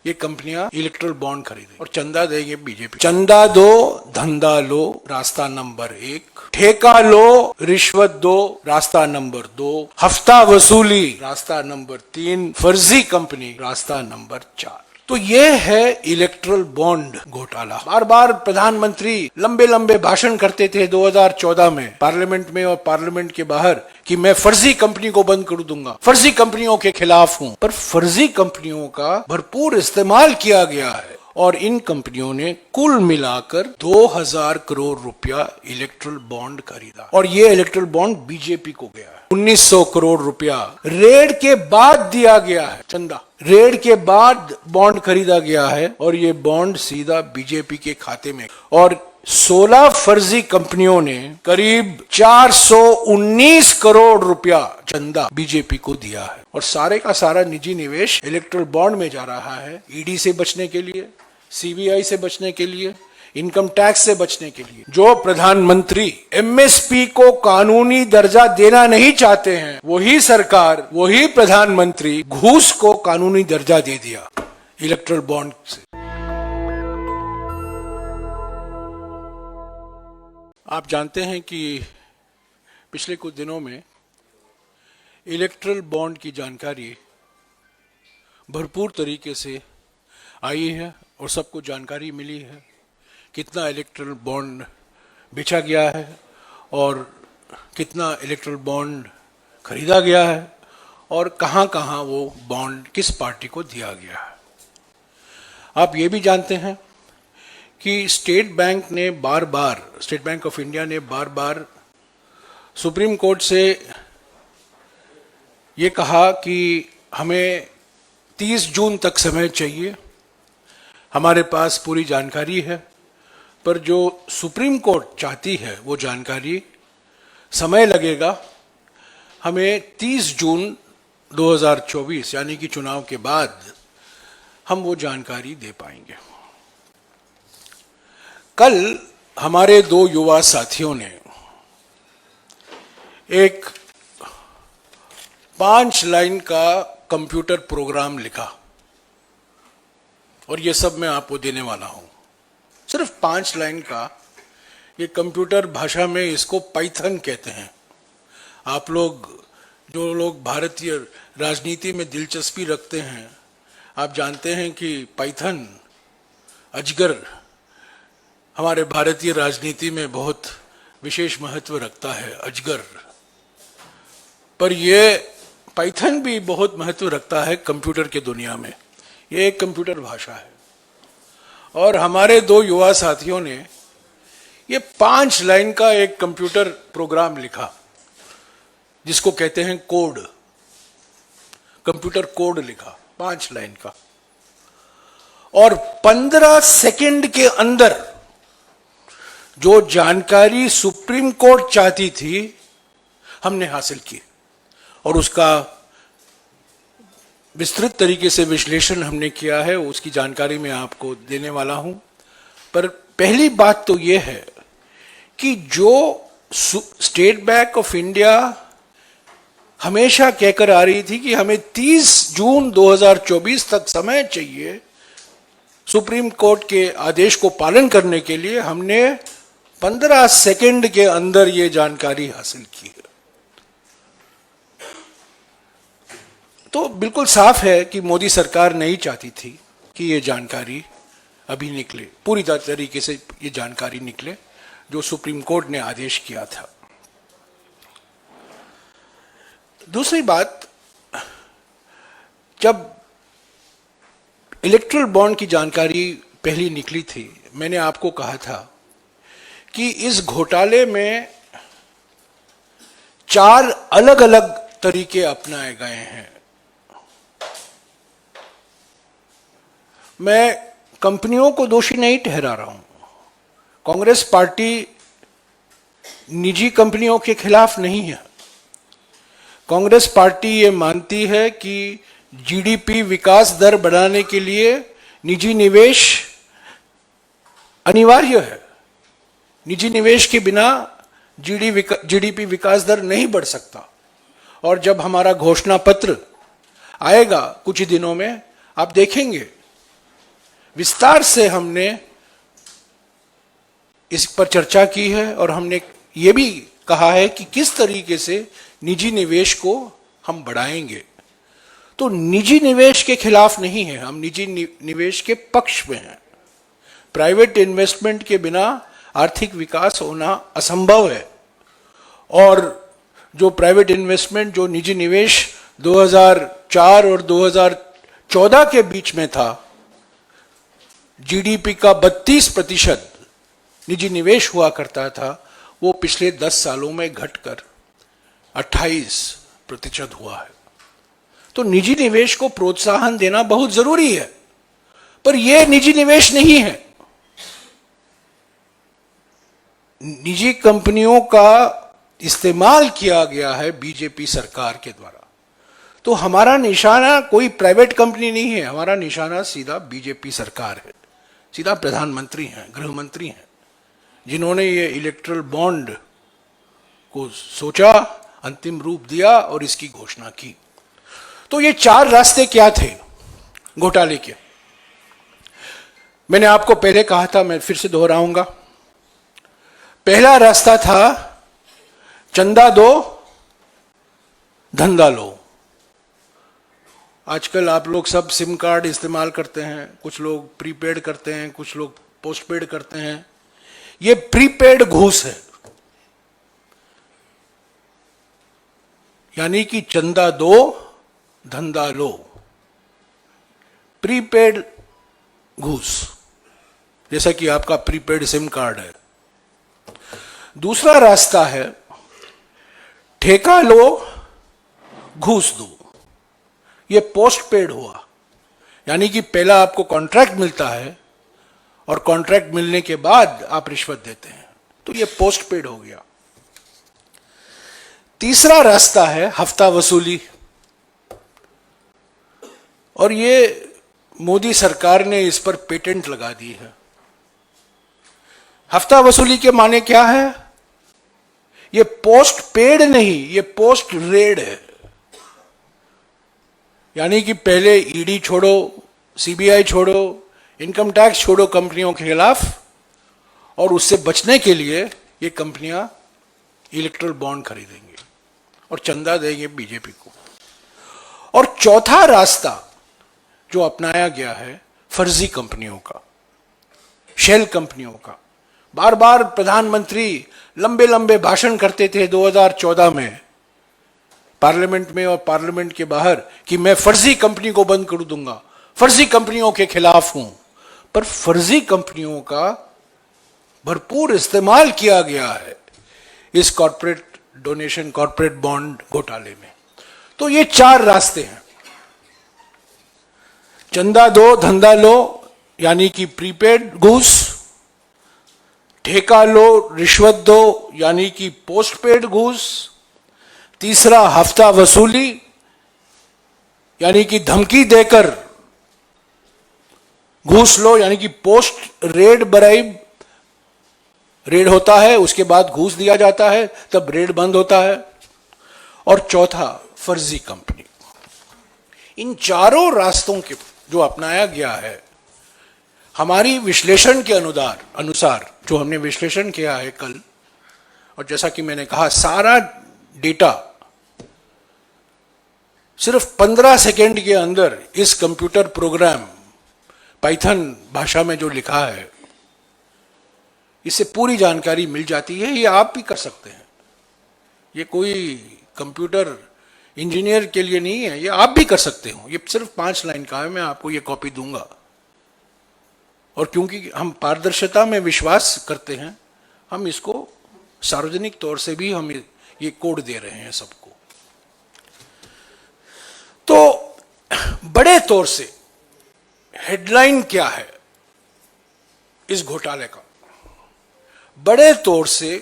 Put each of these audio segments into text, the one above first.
ये कंपनियां erectile bond खरीदेंगी और चंदा देंगे बीजेपी। चंदा दो, धंधा लो, रास्ता नंबर 1। ठेका लो, रिश्वत दो, रास्ता नंबर 2। हफ्ता वसूली, रास्ता नंबर 3। फर्जी कंपनी, रास्ता नंबर 4। तो ये है इलेक्ट्रल बॉन्ड घोटाला। बार बार प्रधानमंत्री लंबे लंबे भाषण करते थे 2014 में पार्लियामेंट में और पार्लियामेंट के बाहर कि मैं फर्जी कंपनी को बंद कर दूंगा, फर्जी कंपनियों के खिलाफ हूं। पर फर्जी कंपनियों का भरपूर इस्तेमाल किया गया है और इन कंपनियों ने कुल मिलाकर 2000 करोड़ रुपया इलेक्ट्रल बॉन्ड खरीदा और ये इलेक्ट्रल बॉन्ड बीजेपी को गया है। 1900 करोड़ रुपया रेड के बाद दिया गया है। चंदा रेड के बाद बॉन्ड खरीदा गया है और ये बॉन्ड सीधा बीजेपी के खाते में। और 16 फर्जी कंपनियों ने करीब 419 करोड़ रुपया चंदा बीजेपी को दिया है और सारे का सारा निजी निवेश इलेक्ट्रल बॉन्ड में जा रहा है। ईडी से बचने के लिए, सीबीआई से बचने के लिए, इनकम टैक्स से बचने के लिए। जो प्रधानमंत्री एमएसपी को कानूनी दर्जा देना नहीं चाहते हैं, वही सरकार, वही प्रधानमंत्री घूस को कानूनी दर्जा दे दिया इलेक्ट्रल बॉन्ड से। आप जानते हैं कि पिछले कुछ दिनों में इलेक्ट्रल बॉन्ड की जानकारी भरपूर तरीके से आई है और सबको जानकारी मिली है कितना इलेक्ट्रल बॉन्ड बेचा गया है और कितना इलेक्ट्रल बॉन्ड खरीदा गया है और कहां कहां वो बॉन्ड किस पार्टी को दिया गया है। आप ये भी जानते हैं कि स्टेट बैंक ऑफ इंडिया ने बार बार सुप्रीम कोर्ट से ये कहा कि हमें 30 जून तक समय चाहिए, हमारे पास पूरी जानकारी है। पर जो सुप्रीम कोर्ट चाहती है वो जानकारी समय लगेगा, हमें 30 जून 2024 यानी कि चुनाव के बाद हम वो जानकारी दे पाएंगे। कल हमारे 2 युवा साथियों ने एक 5 लाइन का कंप्यूटर प्रोग्राम लिखा और ये सब मैं आपको देने वाला हूं। सिर्फ 5 लाइन का, ये कंप्यूटर भाषा में इसको पाइथन कहते हैं। आप लोग जो लोग भारतीय राजनीति में दिलचस्पी रखते हैं, आप जानते हैं कि पाइथन अजगर हमारे भारतीय राजनीति में बहुत विशेष महत्व रखता है, अजगर। पर ये पाइथन भी बहुत महत्व रखता है कंप्यूटर के दुनिया में। ये एक कंप्यूटर भाषा है और हमारे 2 युवा साथियों ने ये 5 लाइन का एक कंप्यूटर प्रोग्राम लिखा जिसको कहते हैं कोड, कंप्यूटर कोड लिखा 5 लाइन का और 15 सेकंड के अंदर जो जानकारी सुप्रीम कोर्ट चाहती थी हमने हासिल की और उसका विस्तृत तरीके से विश्लेषण हमने किया है। उसकी जानकारी मैं आपको देने वाला हूं। पर पहली बात तो यह है कि जो स्टेट बैंक ऑफ इंडिया हमेशा कहकर आ रही थी कि हमें 30 जून 2024 तक समय चाहिए सुप्रीम कोर्ट के आदेश को पालन करने के लिए, हमने 15 सेकंड के अंदर ये जानकारी हासिल की है। तो बिल्कुल साफ है कि मोदी सरकार नहीं चाहती थी कि ये जानकारी अभी निकले, पूरी तरीके से ये जानकारी निकले जो सुप्रीम कोर्ट ने आदेश किया था। दूसरी बात, जब इलेक्ट्रल बॉन्ड की जानकारी पहली निकली थी, मैंने आपको कहा था कि इस घोटाले में 4 अलग अलग तरीके अपनाए गए हैं। मैं कंपनियों को दोषी नहीं ठहरा रहा हूं। कांग्रेस पार्टी निजी कंपनियों के खिलाफ नहीं है। कांग्रेस पार्टी ये मानती है कि जीडीपी विकास दर बढ़ाने के लिए निजी निवेश अनिवार्य है। निजी निवेश के बिना जीडीपी विकास दर नहीं बढ़ सकता। और जब हमारा घोषणा पत्र आएगा कुछ ही दिनों में, आप देखेंगे विस्तार से हमने इस पर चर्चा की है और हमने ये भी कहा है कि किस तरीके से निजी निवेश को हम बढ़ाएंगे। तो निजी निवेश के खिलाफ नहीं है, हम निजी निवेश के पक्ष में हैं। प्राइवेट इन्वेस्टमेंट के बिना आर्थिक विकास होना असंभव है और जो प्राइवेट इन्वेस्टमेंट, जो निजी निवेश 2004 और 2014 के बीच में था, जीडीपी का 32% निजी निवेश हुआ करता था, वो पिछले 10 सालों में घटकर 28% हुआ है। तो निजी निवेश को प्रोत्साहन देना बहुत जरूरी है, पर यह निजी निवेश नहीं है। निजी कंपनियों का इस्तेमाल किया गया है बीजेपी सरकार के द्वारा। तो हमारा निशाना कोई प्राइवेट कंपनी नहीं है, हमारा निशाना सीधा बीजेपी सरकार है, सीधा प्रधानमंत्री हैं, गृह मंत्री हैं, जिन्होंने ये इलेक्ट्रल बॉन्ड को सोचा, अंतिम रूप दिया और इसकी घोषणा की। तो ये 4 रास्ते क्या थे घोटाले के? मैंने आपको पहले कहा था, मैं फिर से दोहराऊंगा। पहला रास्ता था चंदा दो धंधा लो। आजकल आप लोग सब सिम कार्ड इस्तेमाल करते हैं, कुछ लोग प्रीपेड करते हैं, कुछ लोग पोस्टपेड करते हैं। ये प्रीपेड घूस है, यानी कि चंदा दो धंधा लो, प्रीपेड घूस, जैसा कि आपका प्रीपेड सिम कार्ड है। दूसरा रास्ता है ठेका लो घूस दो। ये पोस्ट पेड हुआ, यानी कि पहला आपको कॉन्ट्रैक्ट मिलता है और कॉन्ट्रैक्ट मिलने के बाद आप रिश्वत देते हैं, तो ये पोस्ट पेड हो गया। तीसरा रास्ता है हफ्ता वसूली, और ये मोदी सरकार ने इस पर पेटेंट लगा दी है। हफ्ता वसूली के माने क्या है? ये पोस्ट पेड नहीं, ये पोस्ट रेड है। यानी कि पहले ईडी छोड़ो, सीबीआई छोड़ो, इनकम टैक्स छोड़ो कंपनियों के खिलाफ, और उससे बचने के लिए ये कंपनियां इलेक्ट्रल बॉन्ड खरीदेंगे और चंदा देंगे बीजेपी को। और चौथा रास्ता जो अपनाया गया है फर्जी कंपनियों का, शेल कंपनियों का। बार बार प्रधानमंत्री लंबे लंबे भाषण करते थे 2014 में पार्लियामेंट में और पार्लियामेंट के बाहर कि मैं फर्जी कंपनी को बंद कर दूंगा, फर्जी कंपनियों के खिलाफ हूं। पर फर्जी कंपनियों का भरपूर इस्तेमाल किया गया है इस कॉर्पोरेट डोनेशन, कॉर्पोरेट बॉन्ड घोटाले में। तो ये 4 रास्ते हैं। चंदा दो धंधा लो, यानी कि प्रीपेड घूस, ठेका लो रिश्वत दो, यानी कि पोस्टपेड घूस, तीसरा हफ्ता वसूली, यानी कि धमकी देकर घूस लो, यानी कि पोस्ट रेड ब्राइब, रेड होता है उसके बाद घूस दिया जाता है, तब रेड बंद होता है। और चौथा फर्जी कंपनी। इन चारों रास्तों के जो अपनाया गया है, हमारी विश्लेषण के अनुसार जो हमने विश्लेषण किया है कल, और जैसा कि मैंने कहा सारा डेटा सिर्फ 15 सेकेंड के अंदर इस कंप्यूटर प्रोग्राम पाइथन भाषा में जो लिखा है, इससे पूरी जानकारी मिल जाती है। ये आप भी कर सकते हैं, ये कोई कंप्यूटर इंजीनियर के लिए नहीं है, ये आप भी कर सकते हो। ये सिर्फ 5 लाइन का है, मैं आपको ये कॉपी दूंगा। और क्योंकि हम पारदर्शिता में विश्वास करते हैं, हम इसको सार्वजनिक तौर से भी हम ये कोड दे रहे हैं सबको। तो बड़े तौर से हेडलाइन क्या है इस घोटाले का? बड़े तौर से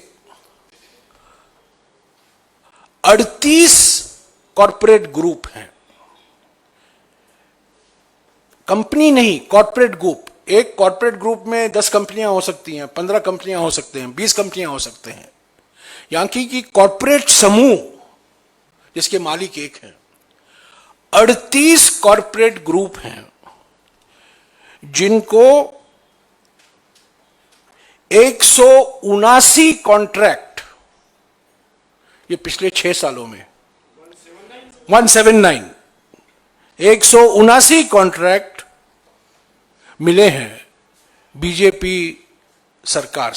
38 कॉर्पोरेट ग्रुप हैं, कंपनी नहीं, कॉर्पोरेट ग्रुप। एक कॉर्पोरेट ग्रुप में 10 कंपनियां हो सकती हैं, 15 कंपनियां हो सकते हैं, 20 कंपनियां हो सकते हैं। यानी कि कॉर्पोरेट समूह जिसके मालिक एक हैं, 38 कॉर्पोरेट ग्रुप हैं जिनको 179 कॉन्ट्रैक्ट, ये पिछले 6 सालों में 179 179 कॉन्ट्रैक्ट मिले हैं बीजेपी सरकार,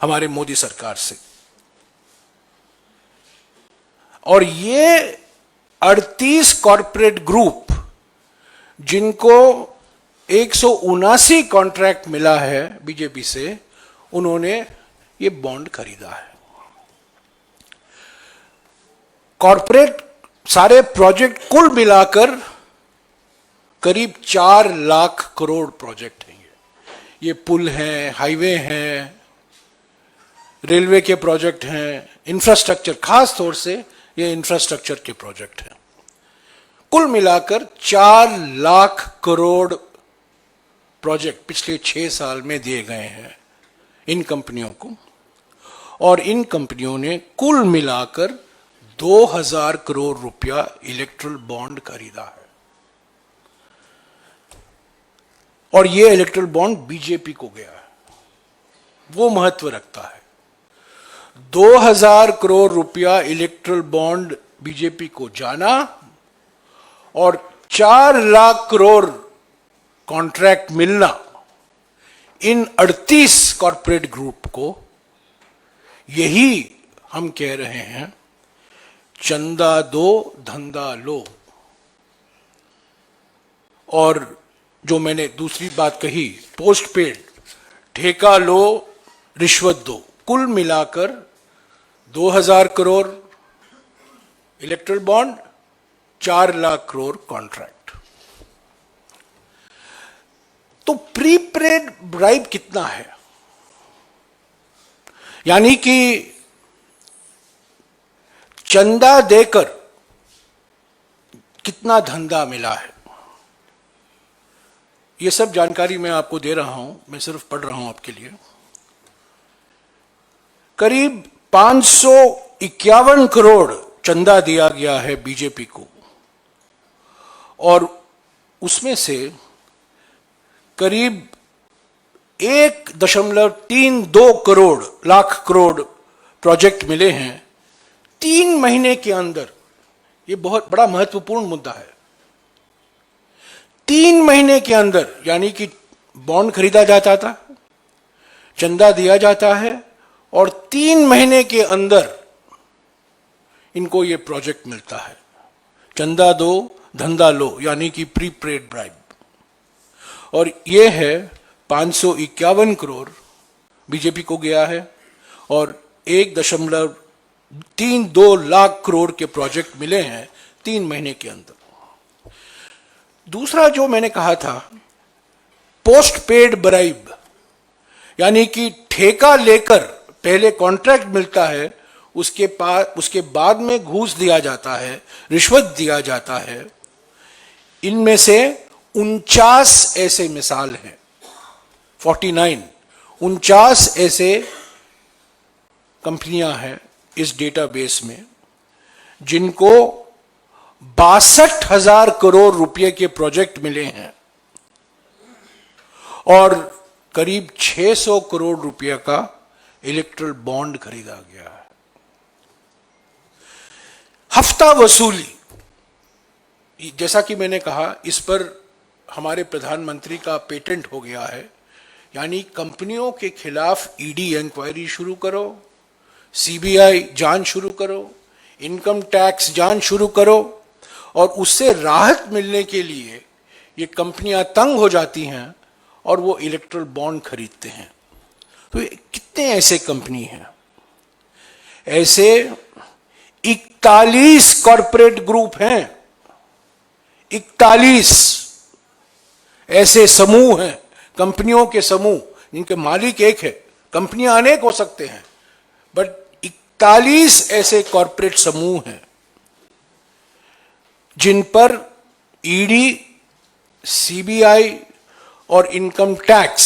हमारे मोदी सरकार से। और ये 38 कॉरपोरेट ग्रुप जिनको 179 कॉन्ट्रैक्ट मिला है बीजेपी से, उन्होंने ये बॉन्ड खरीदा है। कॉरपोरेट सारे प्रोजेक्ट कुल मिलाकर करीब 4 लाख करोड़ प्रोजेक्ट हैं। ये पुल हैं, हाईवे हैं, रेलवे के प्रोजेक्ट हैं, इंफ्रास्ट्रक्चर, खास तौर से ये इंफ्रास्ट्रक्चर के प्रोजेक्ट हैं। कुल मिलाकर 4 लाख करोड़ प्रोजेक्ट पिछले 6 साल में दिए गए हैं इन कंपनियों को, और इन कंपनियों ने कुल मिलाकर 2000 करोड़ रुपया इलेक्ट्रल बॉन्ड खरीदा है। और ये इलेक्ट्रल बॉन्ड बीजेपी को गया है, वो महत्व रखता है। 2000 करोड़ रुपया इलेक्ट्रल बॉन्ड बीजेपी को जाना और 4 लाख करोड़ कॉन्ट्रैक्ट मिलना इन 38 कॉरपोरेट ग्रुप को, यही हम कह रहे हैं चंदा दो धंधा लो। और जो मैंने दूसरी बात कही, पोस्ट पेड, ठेका लो रिश्वत दो, कुल मिलाकर 2000 crore erectile bond, 4 lakh crore contract. तो प्री पेड ब्राइब कितना है, यानी कि चंदा देकर कितना धंधा मिला है, ये सब जानकारी मैं आपको दे रहा हूं, मैं सिर्फ पढ़ रहा हूं आपके लिए। करीब 551 करोड़ चंदा दिया गया है बीजेपी को, और उसमें से करीब 1.32 लाख करोड़ प्रोजेक्ट मिले हैं 3 महीने के अंदर। ये बहुत बड़ा महत्वपूर्ण मुद्दा है। 3 महीने के अंदर, यानी कि बॉन्ड खरीदा जाता था, चंदा दिया जाता है, और 3 महीने के अंदर इनको ये प्रोजेक्ट मिलता है। चंदा दो धंधा लो, यानी कि प्री पेड ब्राइब। और ये है 551 करोड़ बीजेपी को गया है, और 1.32 लाख करोड़ के प्रोजेक्ट मिले हैं 3 महीने के अंदर। दूसरा जो मैंने कहा था, पोस्ट पेड ब्राइब, यानी कि ठेका लेकर पहले कॉन्ट्रैक्ट मिलता है, उसके बाद में घूस दिया जाता है, रिश्वत दिया जाता है। इनमें से 49 ऐसे मिसाल हैं, 49 ऐसे कंपनियां हैं इस डेटाबेस में जिनको 62,000 करोड़ रुपए के प्रोजेक्ट मिले हैं और करीब 600 करोड़ रुपए का इलेक्ट्रल बॉन्ड खरीदा गया है। हफ्ता वसूली, जैसा कि मैंने कहा, इस पर हमारे प्रधानमंत्री का पेटेंट हो गया है, यानी कंपनियों के खिलाफ ईडी इंक्वायरी शुरू करो, सीबीआई जांच शुरू करो, इनकम टैक्स जांच शुरू करो, और उससे राहत मिलने के लिए ये कंपनियां तंग हो जाती हैं और वो इलेक्ट्रल बॉन्ड खरीदते हैं। तो कितने ऐसे कंपनी हैं? ऐसे 41 कॉरपोरेट ग्रुप हैं, 41 ऐसे समूह हैं, कंपनियों के समूह जिनके मालिक एक है। कंपनियां अनेक हो सकते हैं, बट 41 ऐसे कॉरपोरेट समूह हैं जिन पर ईडी, सीबीआई और इनकम टैक्स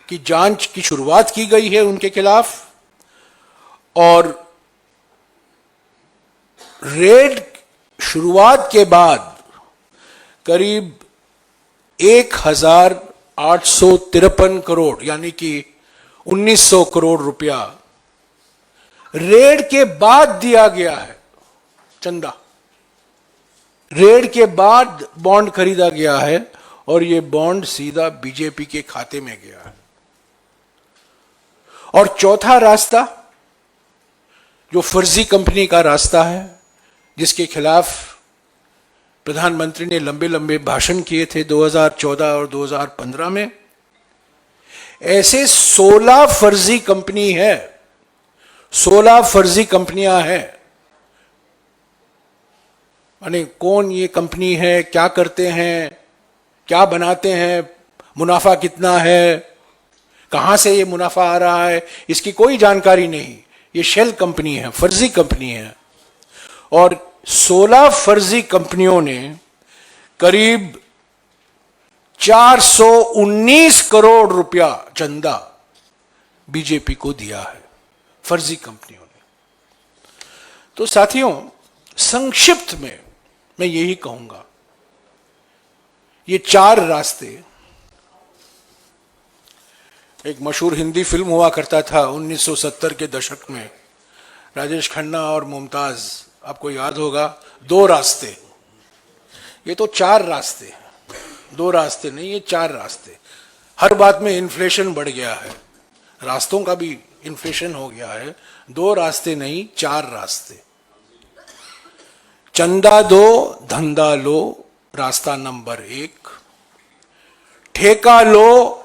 की जांच की शुरुआत की गई है उनके खिलाफ, और रेड शुरुआत के बाद करीब 1853 करोड़ यानी कि 1900 करोड़ रुपया रेड के बाद दिया गया है। चंदा रेड के बाद बॉन्ड खरीदा गया है और यह बॉन्ड सीधा बीजेपी के खाते में गया है। और चौथा रास्ता जो फर्जी कंपनी का रास्ता है, जिसके खिलाफ प्रधानमंत्री ने लंबे लंबे भाषण किए थे 2014 और 2015 में, ऐसे 16 फर्जी कंपनी है, 16 फर्जी कंपनियां हैं। यानी कौन ये कंपनी है, क्या करते हैं, क्या बनाते हैं, मुनाफा कितना है, कहां से ये मुनाफा आ रहा है, इसकी कोई जानकारी नहीं। ये शेल कंपनी है, फर्जी कंपनी है। और 16 फर्जी कंपनियों ने करीब 419 करोड़ रुपया चंदा बीजेपी को दिया है, फर्जी कंपनियों ने। तो साथियों, संक्षिप्त में मैं यही कहूंगा, ये 4 रास्ते, एक मशहूर हिंदी फिल्म हुआ करता था 1970 के दशक में, राजेश खन्ना और मुमताज, आपको याद होगा, 2 रास्ते। ये तो 4 रास्ते हैं, 2 रास्ते नहीं, ये 4 रास्ते। हर बात में इन्फ्लेशन बढ़ गया है, रास्तों का भी इन्फ्लेशन हो गया है। 2 रास्ते नहीं, 4 रास्ते। चंदा दो धंधा लो, रास्ता नंबर 1। ठेका लो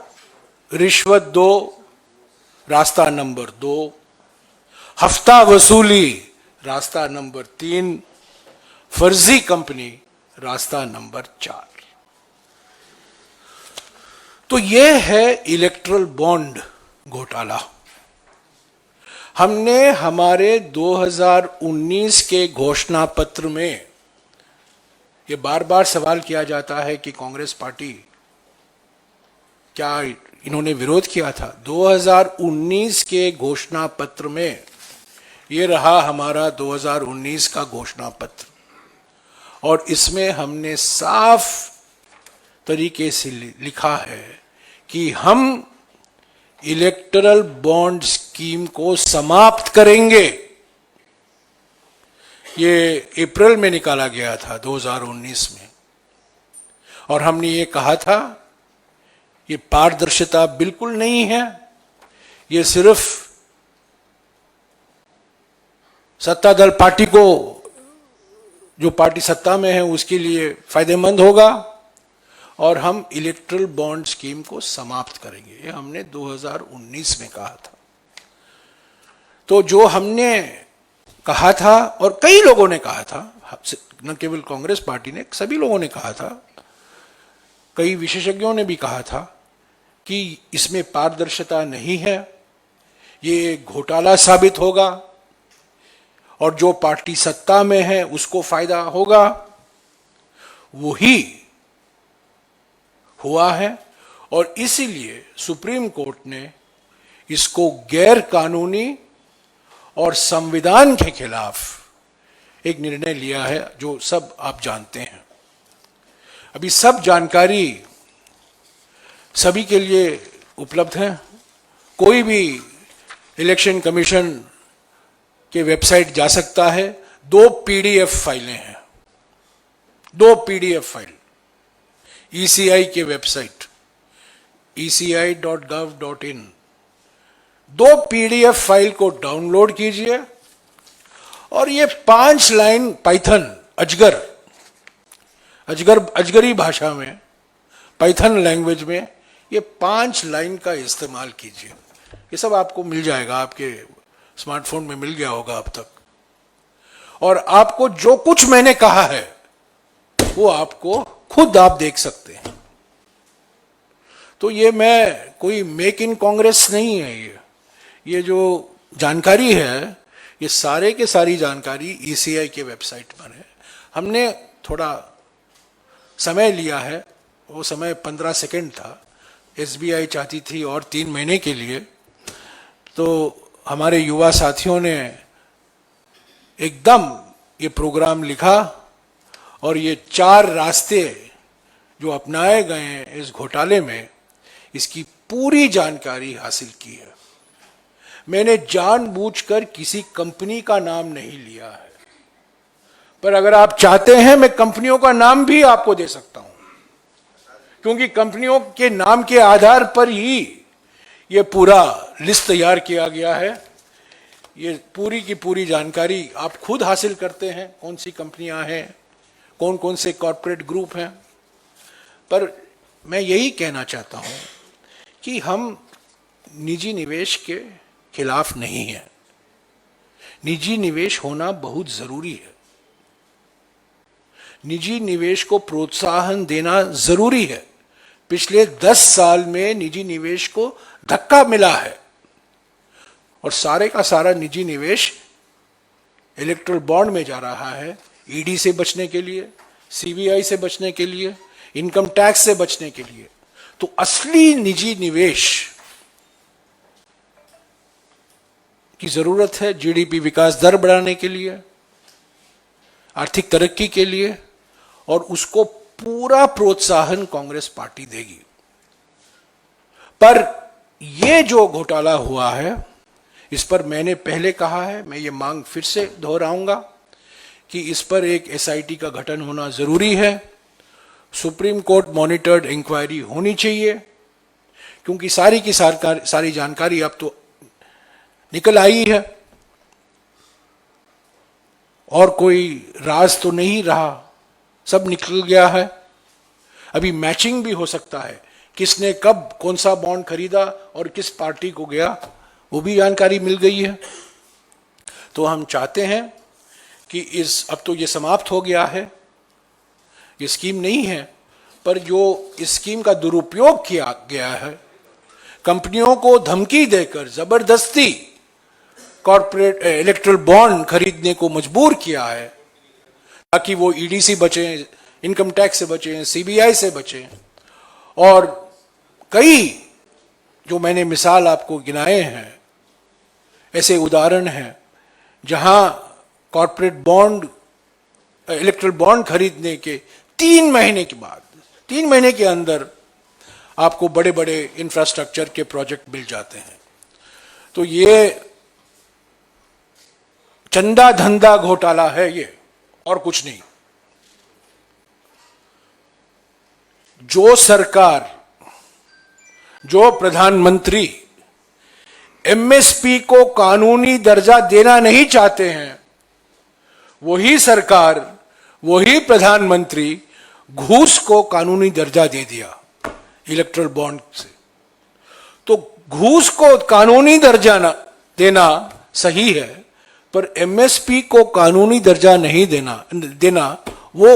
रिश्वत दो, रास्ता नंबर 2। हफ्ता वसूली, रास्ता नंबर 3। फर्जी कंपनी, रास्ता नंबर 4। तो यह है इलेक्ट्रल बॉन्ड घोटाला। हमने हमारे 2019 के घोषणा पत्र में, यह बार बार सवाल किया जाता है कि कांग्रेस पार्टी, क्या इन्होंने विरोध किया था? 2019 के घोषणा पत्र में, यह रहा हमारा 2019 का घोषणा पत्र, और इसमें हमने साफ तरीके से लिखा है कि हम इलेक्टरल बॉन्ड स्कीम को समाप्त करेंगे। ये अप्रैल में निकाला गया था 2019 में, और हमने ये कहा था ये पारदर्शिता बिल्कुल नहीं है, ये सिर्फ सत्तादल पार्टी को, जो पार्टी सत्ता में है उसके लिए फायदेमंद होगा, और हम इलेक्ट्रल बॉन्ड स्कीम को समाप्त करेंगे। ये हमने 2019 में कहा था। तो जो हमने कहा था, और कई लोगों ने कहा था, न केवल कांग्रेस पार्टी ने, सभी लोगों ने कहा था, कई विशेषज्ञों ने भी कहा था कि इसमें पारदर्शिता नहीं है, ये घोटाला साबित होगा, और जो पार्टी सत्ता में है उसको फायदा होगा। वही हुआ है, और इसीलिए सुप्रीम कोर्ट ने इसको गैर कानूनी और संविधान के खिलाफ एक निर्णय लिया है, जो सब आप जानते हैं। अभी सब जानकारी सभी के लिए उपलब्ध है। कोई भी इलेक्शन कमीशन के वेबसाइट जा सकता है। 2 पीडीएफ फाइलें हैं, 2 पीडीएफ फाइल ईसीआई के वेबसाइट eci.gov.in। 2 पीडीएफ फाइल को डाउनलोड कीजिए, और ये 5 लाइन पाइथन, अजगरी भाषा में, पाइथन लैंग्वेज में, ये 5 लाइन का इस्तेमाल कीजिए। ये सब आपको मिल जाएगा, आपके स्मार्टफोन में मिल गया होगा अब तक। और आपको जो कुछ मैंने कहा है वो आपको खुद आप देख सकते हैं। तो ये मैं कोई मेक इन कांग्रेस नहीं है, ये जो जानकारी है, ये सारे के सारी जानकारी ईसीआई के वेबसाइट पर है। हमने थोड़ा समय लिया है, वो समय 15 सेकंड था। एसबीआई चाहती थी और 3 महीने के लिए, तो हमारे युवा साथियों ने एकदम ये प्रोग्राम लिखा, और ये 4 रास्ते जो अपनाए गए हैं इस घोटाले में, इसकी पूरी जानकारी हासिल की है। मैंने जानबूझकर किसी कंपनी का नाम नहीं लिया है, पर अगर आप चाहते हैं मैं कंपनियों का नाम भी आपको दे सकता हूं, क्योंकि कंपनियों के नाम के आधार पर ही यह पूरा लिस्ट तैयार किया गया है। ये पूरी की पूरी जानकारी आप खुद हासिल करते हैं, कौन सी कंपनियां हैं, कौन कौन से कॉरपोरेट ग्रुप हैं। पर मैं यही कहना चाहता हूं कि हम निजी निवेश के खिलाफ नहीं हैं। निजी निवेश होना बहुत जरूरी है, निजी निवेश को प्रोत्साहन देना जरूरी है। पिछले 10 साल में निजी निवेश को धक्का मिला है और सारे का सारा निजी निवेश इलेक्ट्रल बॉन्ड में जा रहा है, ईडी से बचने के लिए, सीबीआई से बचने के लिए, इनकम टैक्स से बचने के लिए। तो असली निजी निवेश की जरूरत है जीडीपी विकास दर बढ़ाने के लिए, आर्थिक तरक्की के लिए, और उसको पूरा प्रोत्साहन कांग्रेस पार्टी देगी। पर यह जो घोटाला हुआ है, इस पर मैंने पहले कहा है, मैं ये मांग फिर से दोहराऊंगा कि इस पर एक एसआईटी का गठन होना जरूरी है। सुप्रीम कोर्ट मॉनिटर्ड इंक्वायरी होनी चाहिए, क्योंकि सारी की सारी जानकारी अब तो निकल आई है और कोई राज तो नहीं रहा, सब निकल गया है। अभी मैचिंग भी हो सकता है, किसने कब कौन सा बॉन्ड खरीदा और किस पार्टी को गया, वो भी जानकारी मिल गई है। तो हम चाहते हैं कि अब तो ये समाप्त हो गया है, ये स्कीम नहीं है, पर जो इस स्कीम का दुरुपयोग किया गया है, कंपनियों को धमकी देकर जबरदस्ती कॉर्पोरेट इलेक्ट्रल बॉन्ड खरीदने को मजबूर किया है, ताकि वो ईडी से बचें, इनकम टैक्स से बचें, सीबीआई से बचें। और कई जो मैंने मिसाल आपको गिनाए हैं, ऐसे उदाहरण हैं जहां कॉर्पोरेट बॉन्ड इलेक्ट्रल बॉन्ड खरीदने के 3 महीने के बाद, 3 महीने के अंदर आपको बड़े बड़े इंफ्रास्ट्रक्चर के प्रोजेक्ट मिल जाते हैं। तो ये चंदा धंधा घोटाला है ये, और कुछ नहीं। जो सरकार, जो प्रधानमंत्री एमएसपी को कानूनी दर्जा देना नहीं चाहते हैं, वही सरकार, वही प्रधानमंत्री घूस को कानूनी दर्जा दे दिया इलेक्ट्रल बॉन्ड से। तो घूस को कानूनी दर्जा देना सही है, पर एमएसपी को कानूनी दर्जा नहीं देना वो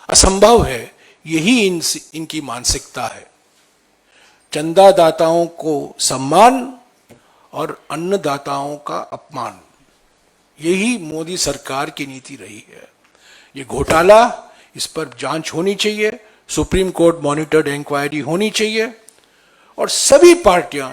असंभव है। यही इनकी मानसिकता है। चंदादाताओं को सम्मान और अन्नदाताओं का अपमान, यही मोदी सरकार की नीति रही है। ये घोटाला, इस पर जांच होनी चाहिए, सुप्रीम कोर्ट मॉनिटर्ड इंक्वायरी होनी चाहिए, और सभी पार्टियां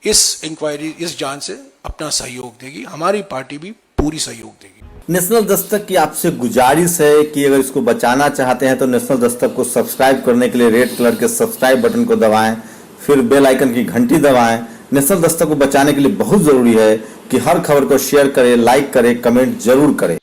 इस इंक्वायरी, इस जांच से अपना सहयोग देगी। हमारी पार्टी भी पूरी सहयोग देगी। नेशनल दस्तक की आपसे गुजारिश है कि अगर इसको बचाना चाहते हैं तो नेशनल दस्तक को सब्सक्राइब करने के लिए रेड कलर के सब्सक्राइब बटन को दबाएं, फिर बेल आइकन की घंटी दबाएं। नेशनल दस्तक को बचाने के लिए बहुत जरूरी है कि हर खबर को शेयर करें, लाइक करें, कमेंट जरूर करें।